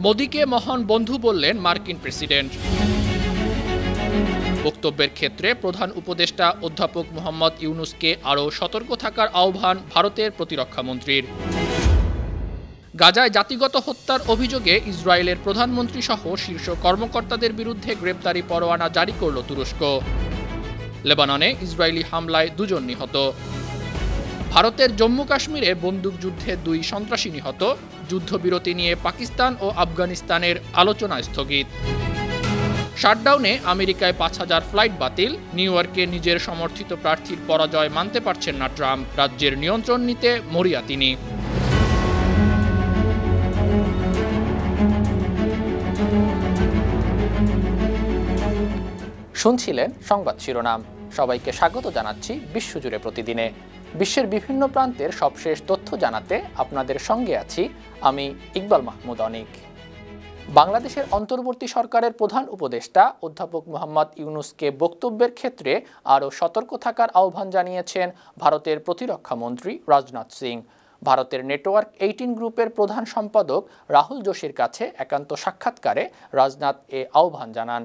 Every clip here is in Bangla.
মোদিকে মহান বন্ধু বললেন মার্কিন প্রেসিডেন্ট। বক্তব্যের ক্ষেত্রে প্রধান উপদেষ্টা অধ্যাপক মোহাম্মদ ইউনূসকে আরও সতর্ক থাকার আহ্বান ভারতের প্রতিরক্ষা মন্ত্রীর। গাজায় জাতিগত হত্যার অভিযোগে ইসরায়েলের প্রধানমন্ত্রী সহ শীর্ষ কর্মকর্তাদের বিরুদ্ধে গ্রেপ্তারি পরোয়ানা জারি করল তুরস্ক। লেবাননে ইসরায়েলি হামলায় 2 জন নিহত। ভারতের জম্মু কাশ্মীরে বন্দুকযুদ্ধে 2 সন্ত্রাসী নিহত। যুদ্ধবিরতি নিয়ে পাকিস্তান ও আফগানিস্তানের আলোচনা স্থগিত। শাটডাউনে আমেরিকায় 5,000 ফ্লাইট বাতিল। নিউ ইয়র্কে নিজের সমর্থিত প্রার্থীর পরাজয় মানতে পারছেন না ট্রাম্প। রাজ্যের নিয়ন্ত্রণ নিতে মরিয়া তিনি। শুনছিলেন সংবাদ শিরোনাম। সবাইকে স্বাগত জানাচ্ছি বিশ্বজুড়ে প্রতিদিনে। বিশ্বের বিভিন্ন প্রান্তের সবশেষ তথ্য জানাতে আপনাদের সঙ্গে আছি আমি ইকবাল মাহমুদ অনিক। বাংলাদেশের অন্তর্বর্তী সরকারের প্রধান উপদেষ্টা অধ্যাপক মোহাম্মদ ইউনূসকে বক্তব্যের ক্ষেত্রে আরও সতর্ক থাকার আহ্বান জানিয়েছেন ভারতের প্রতিরক্ষা মন্ত্রী রাজনাথ সিং। ভারতের নেটওয়ার্ক 18 গ্রুপের প্রধান সম্পাদক রাহুল যোশীর কাছে একান্ত সাক্ষাৎকারে রাজনাথ এ আহ্বান জানান।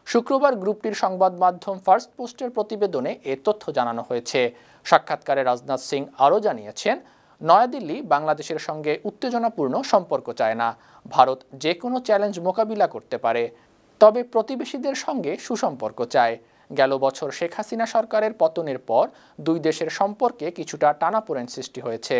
শুক্রবার গ্রুপটির সংবাদ মাধ্যম ফার্স্ট পোস্টের প্রতিবেদনে এ তথ্য জানানো হয়েছে। সাক্ষাৎকারে রাজনাথ সিং আরও জানিয়েছেন, নয়াদিল্লি বাংলাদেশের সঙ্গে উত্তেজনাপূর্ণ সম্পর্ক চায় না। ভারত যে কোনো চ্যালেঞ্জ মোকাবিলা করতে পারে, তবে প্রতিবেশীদের সঙ্গে সুসম্পর্ক চায়। গেল বছর শেখ হাসিনা সরকারের পতনের পর 2 দেশের সম্পর্কে কিছুটা টানাপোড়েন সৃষ্টি হয়েছে।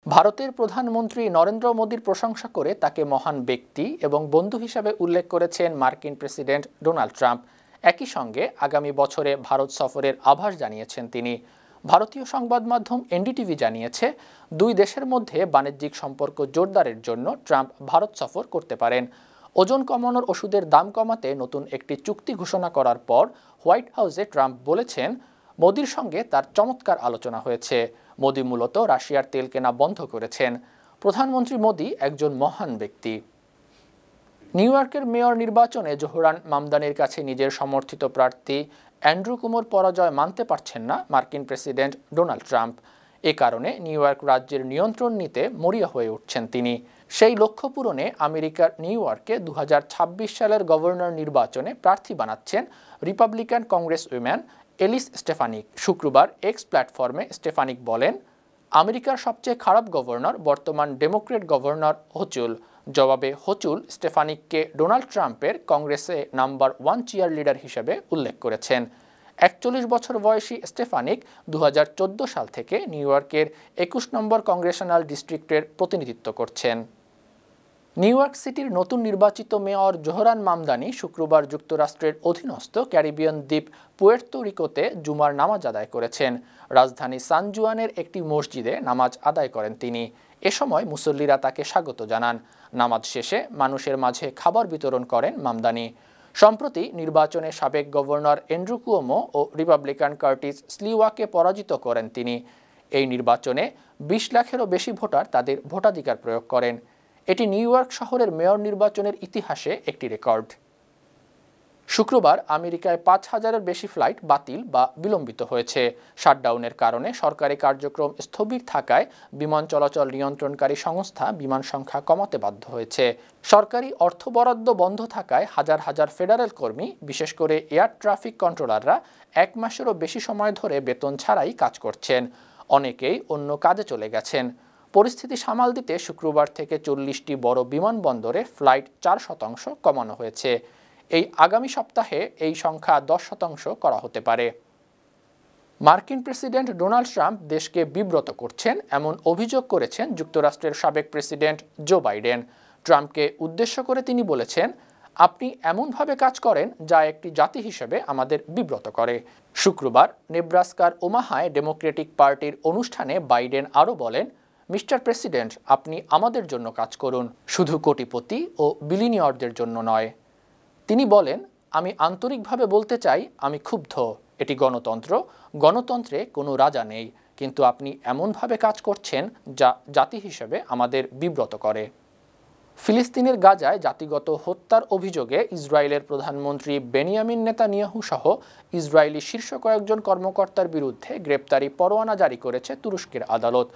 ভারতের প্রধানমন্ত্রী নরেন্দ্র মোদীর প্রশংসা করে তাকে মহান ব্যক্তি এবং বন্ধু হিসাবে উল্লেখ করেছেন মার্কিন প্রেসিডেন্ট ডোনাল্ড ট্রাম্প। একই সঙ্গে আগামী বছরে ভারত সফরের আভাস জানিয়েছেন তিনি। ভারতীয় সংবাদ মাধ্যম এনডিটিভি জানিয়েছে, 2 দেশের মধ্যে বাণিজ্যিক সম্পর্ক জোরদারের জন্য ট্রাম্প ভারত সফর করতে পারেন। ওজন কমানোর ওষুধের দাম কমাতে নতুন একটি চুক্তি ঘোষণা করার পর হোয়াইট হাউসে ট্রাম্প বলেছেন, মোদির সঙ্গে তার চমৎকার আলোচনা হয়েছে। মোদি মূলত রাশিয়ার তেল কেনা বন্ধ করেছেন। প্রধানমন্ত্রী মোদি একজন মহান ব্যক্তি। নিউ ইয়র্কের মেয়র নির্বাচনে জোহরান মামদানির কাছে নিজের সমর্থিত প্রার্থী অ্যান্ড্রু কুমোর পরাজয় মানতে পারছেন না মার্কিন প্রেসিডেন্ট ডোনাল্ড ট্রাম্প। এ কারণে নিউ ইয়র্ক রাজ্যের নিয়ন্ত্রণ নিতে মরিয়া হয়ে উঠছেন তিনি। সেই লক্ষ্য পূরণে আমেরিকার নিউ ইয়র্কে 2026 সালের গভর্নর নির্বাচনে প্রার্থী বানাচ্ছেন Republican congresswoman Elise Stefanik. শুক্রবার এক্স প্ল্যাটফর্মে স্টেফানিক বলেন, আমেরিকার সবচেয়ে খারাপ গভর্নর বর্তমান ডেমোক্রেট গভর্নর হোচুল। জবাবে হোচুল স্টেফানিককে ডোনাল্ড ট্রাম্পের কংগ্রেসে নাম্বার 1 চিয়ার লিডার হিসেবে উল্লেখ করেছেন। 41 বছর বয়সী স্টেফানিক 2014 সাল থেকে নিউ ইয়র্কের 21 নম্বর কংগ্রেশনাল ডিস্ট্রিক্টের প্রতিনিধিত্ব করছেন। নিউ ইয়র্ক সিটির নতুন নির্বাচিত মেয়র জোহরান মামদানি শুক্রবার যুক্তরাষ্ট্রের অধীনস্থ ক্যারিবিয়ান দ্বীপ পুয়ের্তো রিকোতে জুমার নামাজ আদায় করেছেন। রাজধানী সান জুয়ানের একটি মসজিদে নামাজ আদায় করেন তিনি। এ সময় মুসল্লিরা তাকে স্বাগত জানান। নামাজ শেষে মানুষের মাঝে খাবার বিতরণ করেন মামদানি। সম্প্রতি নির্বাচনে সাবেক গভর্নর অ্যান্ড্রু কুওমো ও রিপাবলিকান কার্টিস স্লিওয়াকে পরাজিত করেন তিনি। এই নির্বাচনে 20 লাখেরও বেশি ভোটার তাদের ভোটাধিকার প্রয়োগ করেন। এটি নিউ ইয়র্ক শহরের মেয়র নির্বাচনের ইতিহাসে একটি রেকর্ড। শুক্রবার আমেরিকায় 5,000-এর বেশি ফ্লাইট বাতিল বা বিলম্বিত হয়েছে। শাটডাউনের কারণে সরকারি কার্যক্রম স্থবির থাকায় বিমান চলাচল নিয়ন্ত্রণকারী সংস্থা বিমান সংখ্যা কমাতে বাধ্য হয়েছে। সরকারি অর্থ বরাদ্দ বন্ধ থাকায় হাজার হাজার ফেডারেল কর্মী, বিশেষ করে এয়ার ট্রাফিক কন্ট্রোলাররা 1 মাসেরও বেশি সময় ধরে বেতন ছাড়াই কাজ করছেন। অনেকেই অন্য কাজে চলে গেছেন। পরিস্থিতি সামাল দিতে শুক্রবার থেকে 40টি বড় বিমানবন্দরে ফ্লাইট 4% কমানো হয়েছে। এই আগামী সপ্তাহে এই সংখ্যা 10% করা হতে পারে। মার্কিন প্রেসিডেন্ট ডোনাল্ড ট্রাম্প দেশকে বিব্রত করছেন এমন অভিযোগ করেছেন যুক্তরাষ্ট্রের সাবেক প্রেসিডেন্ট জো বাইডেন। ট্রাম্পকে উদ্দেশ্য করে তিনি বলেছেন, আপনি এমনভাবে কাজ করেন যা একটি জাতি হিসেবে আমাদের বিব্রত করে। শুক্রবার নেব্রাস্কার ওমাহায় ডেমোক্রেটিক পার্টির অনুষ্ঠানে বাইডেন আরও বলেন, মিস্টার প্রেসিডেন্ট, আপনি আমাদের জন্য কাজ করুন, শুধু কোটিপতি ও বিলিনিয়রদের জন্য নয়। তিনি বলেন, আমি আন্তরিকভাবে বলতে চাই, আমি ক্ষুব্ধ। এটি গণতন্ত্র, গণতন্ত্রে কোনো রাজা নেই, কিন্তু আপনি এমনভাবে কাজ করছেন যা জাতি হিসেবে আমাদের বিব্রত করে। ফিলিস্তিনের গাজায় জাতিগত হত্যার অভিযোগে ইসরায়েলের প্রধানমন্ত্রী বেনিয়ামিন নেতানিয়াহু সহ ইসরায়েলি শীর্ষ কয়েকজন কর্মকর্তার বিরুদ্ধে গ্রেপ্তারি পরোয়ানা জারি করেছে তুরস্কের আদালত।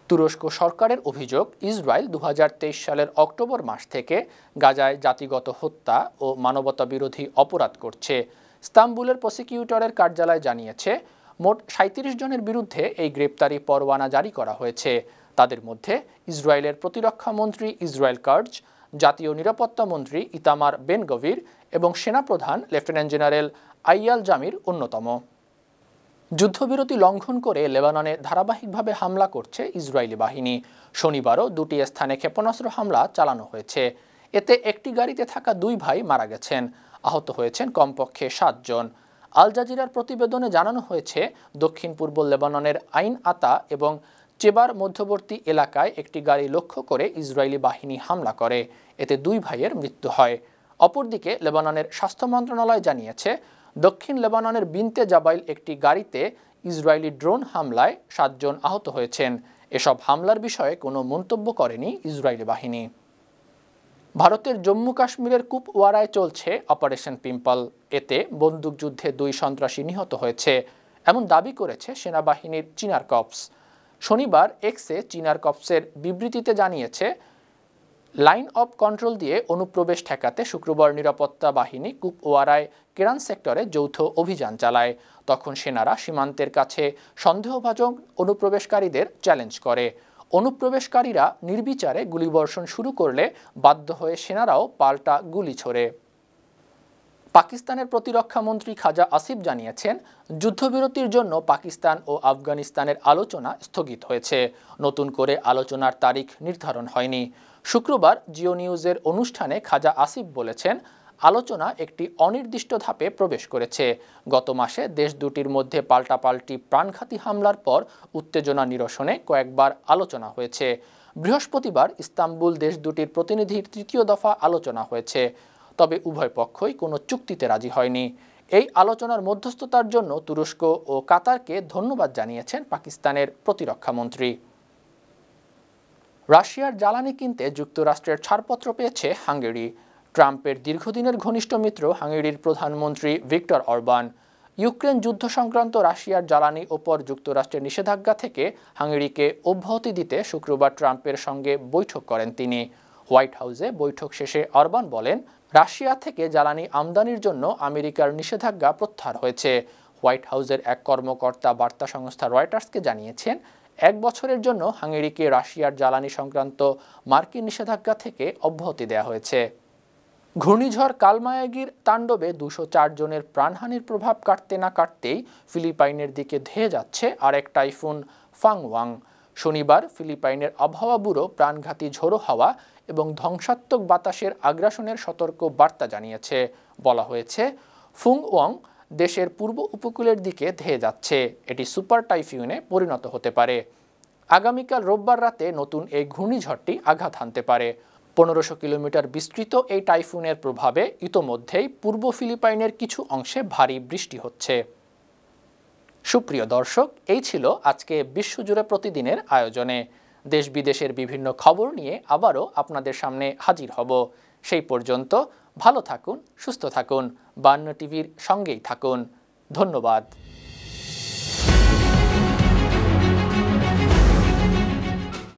তুরস্ক সরকারের অভিযোগ, ইসরায়েল 2023 সালের অক্টোবর মাস থেকে গাজায় জাতিগত হত্যা ও মানবতাবিরোধী অপরাধ করছে। ইস্তাম্বুলের প্রসিকিউটরের কার্যালয় জানিয়েছে, মোট 37 জনের বিরুদ্ধে এই গ্রেপ্তারি পরোয়ানা জারি করা হয়েছে। তাদের মধ্যে ইসরায়েলের প্রতিরক্ষা মন্ত্রী ইসরায়েল কার্জ, জাতীয় নিরাপত্তা মন্ত্রী ইতামার বেন গভির এবং সেনাপ্রধান লেফটেন্যান্ট জেনারেল আইয়াল জামির অন্যতম। যুদ্ধবিরতি লঙ্ঘন করে লেবাননে ধারাবাহিকভাবে হামলা করছে ইসরায়েলি বাহিনী। শনিবারও 2টি স্থানে ক্ষেপণাস্ত্র হামলা চালানো হয়েছে। এতে একটি গাড়িতে থাকা 2 ভাই মারা গেছেন, আহত হয়েছেন কমপক্ষে 7 জন। আল জাজিরার প্রতিবেদনে জানানো হয়েছে, দক্ষিণ পূর্ব লেবাননের আইন আতা এবং চেবার মধ্যবর্তী এলাকায় একটি গাড়ি লক্ষ্য করে ইসরায়েলি বাহিনী হামলা করে। এতে 2 ভাইয়ের মৃত্যু হয়। অপরদিকে লেবাননের স্বাস্থ্য মন্ত্রণালয় জানিয়েছে, দক্ষিণ লেবাননের বিনতে জাবাইল একটি গাড়িতে ইসরায়েলি ড্রোন হামলায় 7 জন আহত হয়েছেন। এসব হামলার বিষয়ে কোনো মন্তব্য করেনি ইসরায়েলি বাহিনী। ভারতের জম্মু কাশ্মীরের কুপওয়ারায় চলছে অপারেশন পিম্পল। এতে বন্দুকযুদ্ধে 2 সন্ত্রাসী নিহত হয়েছে, এমন দাবি করেছে সেনাবাহিনীর চিনার কর্পস। শনিবার এক্সে চিনার কর্পসের বিবৃতিতে জানিয়েছে, লাইন অফ কন্ট্রোল দিয়ে অনুপ্রবেশ ঠেকাতে শুক্রবার নিরাপত্তা বাহিনী কুপওয়ারায় কেরান সেক্টরে যৌথ অভিযান চালায়। তখন সেনারা সীমান্তের কাছে সন্দেহভাজন অনুপ্রবেশকারীদের চ্যালেঞ্জ করে। অনুপ্রবেশকারীরা নির্বিচারে গুলিবর্ষণ শুরু করলে বাধ্য হয়ে সেনারাও পাল্টা গুলি ছোড়ে। পাকিস্তানের প্রতিরক্ষা মন্ত্রী খাজা আসিফ জানিয়েছেন, যুদ্ধবিরতির জন্য পাকিস্তান ও আফগানিস্তানের আলোচনা স্থগিত হয়েছে। নতুন করে আলোচনার তারিখ নির্ধারণ হয়নি। শুক্রবার জিও নিউজের অনুষ্ঠানে খাজা আসিফ বলেছেন, আলোচনা একটি অনির্দিষ্ট ধাপে প্রবেশ করেছে। গত মাসে দেশ দুটির মধ্যে পাল্টাপাল্টি প্রাণঘাতী হামলার পর উত্তেজনা নিরসনে কয়েকবার আলোচনা হয়েছে। বৃহস্পতিবার ইস্তাম্বুল দেশ দুটির প্রতিনিধির 3য় দফা আলোচনা হয়েছে, তবে উভয় পক্ষই কোনো চুক্তিতে রাজি হয়নি। এই আলোচনার মধ্যস্থতার জন্য তুরস্ক ও কাতারকে ধন্যবাদ জানিয়েছেন পাকিস্তানের প্রতিরক্ষা মন্ত্রী। রাশিয়ার জ্বালানি কিনতে যুক্তরাষ্ট্রের ছাড়পত্র পেয়েছে হাঙ্গেরি। ট্রাম্পের দীর্ঘদিনের ঘনিষ্ঠ মিত্র হাঙ্গেরির প্রধানমন্ত্রী ভিক্টর অরবান ইউক্রেন যুদ্ধ সংক্রান্ত রাশিয়ার জ্বালানি ওপর যুক্তরাষ্ট্রের নিষেধাজ্ঞা থেকে হাঙ্গেরিকে অব্যাহতি দিতে শুক্রবার ট্রাম্পের সঙ্গে বৈঠক করেন তিনি। হোয়াইট হাউসে বৈঠক শেষে অরবান বলেন, রাশিয়া থেকে জ্বালানি আমদানির জন্য আমেরিকার নিষেধাজ্ঞা প্রত্যাহার হয়েছে। হোয়াইট হাউসের এক কর্মকর্তা বার্তা সংস্থা রয়টার্সকে জানিয়েছেন, 1 বছরের জন্য হাঙ্গেরিকে রাশিয়ার জ্বালানি সংক্রান্ত মার্কিন নিষেধাজ্ঞা থেকে অব্যাহতি দেওয়া হয়েছে। ঘূর্ণিঝড় কালমায়াগির তাণ্ডবে 204 জনের প্রাণহানির প্রভাব কাটতে না কাটতেই ফিলিপাইনের দিকে ধেয়ে যাচ্ছে আরেক টাইফুন ফাংওয়াং। শনিবার ফিলিপাইনের আবহাওয়া ব্যুরো প্রাণঘাতী ঝোড়ো হাওয়া এবং ধ্বংসাত্মক বাতাসের আগ্রাসনের সতর্ক বার্তা জানিয়েছে। বলা হয়েছে, ফুংওয়াং দেশের পূর্ব উপকূলের দিকে ধেয়ে যাচ্ছে। এটি সুপার টাইফুনে পরিণত হতে পারে। আগামীকাল রোববার রাতে নতুন এই ঘূর্ণিঝড়টি আঘাত হানতে পারে। 1500 কিলোমিটার বিস্তৃত এই টাইফুনের প্রভাবে ইতোমধ্যেই পূর্ব ফিলিপাইনের কিছু অংশে ভারী বৃষ্টি হচ্ছে। সুপ্রিয় দর্শক, এই ছিল আজকে বিশ্বজুড়ে প্রতিদিনের আয়োজনে। দেশ বিদেশের বিভিন্ন খবর নিয়ে আবারও আপনাদের সামনে হাজির হব। সেই পর্যন্ত ভালো থাকুন, সুস্থ থাকুন, 52 টিভির সঙ্গেই থাকুন। ধন্যবাদ।